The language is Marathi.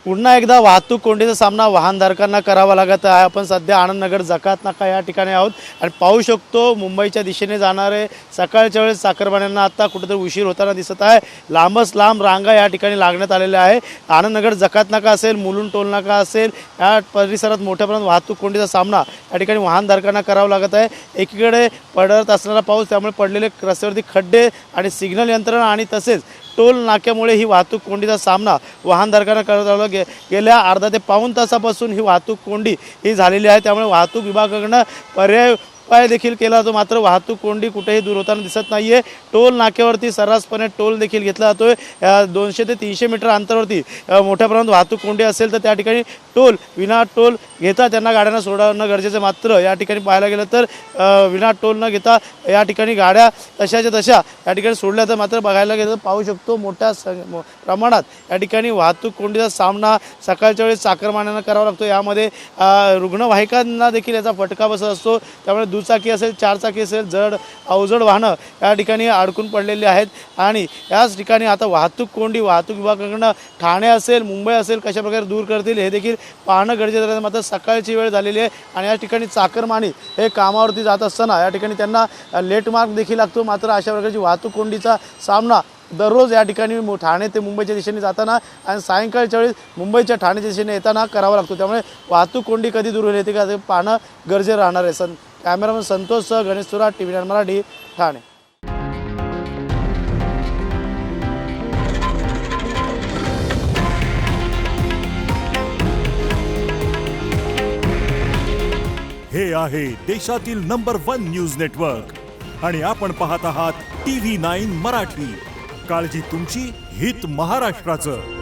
पुन्हा एकदा वाहतूक कोंडीचा सामना वाहनधारकांना करावा लागत आहे। आपण सध्या आनंदनगर जकात नाका या ठिकाणी आहोत आणि पाहू शकतो मुंबईच्या दिशेने जाणारे सकाळच्या वेळेस चाकरमान्यांना आता कुठेतरी उशीर होताना दिसत आहे। लांबच लांब रांगा या ठिकाणी लागण्यात आलेल्या आहे। आनंदनगर जकात नाका असेल, मुलुंड टोल नाका असेल, या परिसरात मोठ्या प्रमाणात वाहतूक कोंडीचा सामना या ठिकाणी वाहनधारकांना करावा लागत आहे। एकीकडे पडत असणारा पाऊस, त्यामुळे पडलेले रस्त्यावरती खड्डे आणि सिग्नल यंत्रणा आणि तसेच टोल नाक्यामुळे ही वाहतूक कोंडीचा सामना वाहनधारकांना करावा गेल्या अर्धा ते पाऊण तासापासून ही वाहतूक कोंडी ही झालेली आहे। त्यामुळे वाहतूक विभागाकडून पर्याय उपाय देखील केला जातो, मात्र वाहतूक कोंडी कुठेही दूर होताना दिसत नाही आहे। टोल नाक्यावरती सर्रासपणे टोल देखील घेतला जातो आहे। 200 ते 300 मीटर अंतरावरती मोठ्या प्रमाणात वाहतूक कोंडी असेल तर त्या ठिकाणी टोल विना टोल घेता त्यांना गाड्यांना सोडवणं गरजेचं। मात्र या ठिकाणी पाहायला गेलं तर विना टोल न घेता या ठिकाणी गाड्या तशाच्या तशा या ठिकाणी सोडल्या तर मात्र बघायला गेलं तर पाहू शकतो मोठ्या प्रमाणात या ठिकाणी वाहतूक कोंडीचा सामना सकाळच्या वेळेस चाकरमान्यांना करावा लागतो। यामध्ये रुग्णवाहिकांना देखील याचा फटका बसत असतो। त्यामुळे दुचाकी असेल, चारचाकी असेल, जड अवजड वाहनं या ठिकाणी अडकून पडलेली आहेत आणि याच ठिकाणी आता वाहतूक कोंडी वाहतूक विभागाकडून ठाणे असेल, मुंबई असेल कशा प्रकारे दूर करतील हे देखील पाहणं गरजेचं आहे। मात्र सकाळची वेळ झालेली आहे आणि या ठिकाणी चाकरमानी हे कामावरती जात असताना या ठिकाणी त्यांना लेट मार्क देखील लागतो। मात्र अशा प्रकारची वाहतूक कोंडीचा सामना दररोज या ठिकाणी ठाणे ते मुंबईच्या दिशेने जाताना आणि सायंकाळच्या वेळेस मुंबईच्या ठाण्याच्या दिशेने येताना करावा लागतो। त्यामुळे वाहतूक कोंडी कधी दूर होईल ते पाहणं गरजेचं राहणार आहे। कॅमेरामन संतोषसह गणेश सुराट, TV9 मराठी, ठाणे। हे आहे देशातील नंबर 1 न्यूज नेटवर्क आणि आपण पाहत आहात TV9 मराठी। काळजी तुमची, हित महाराष्ट्राचं।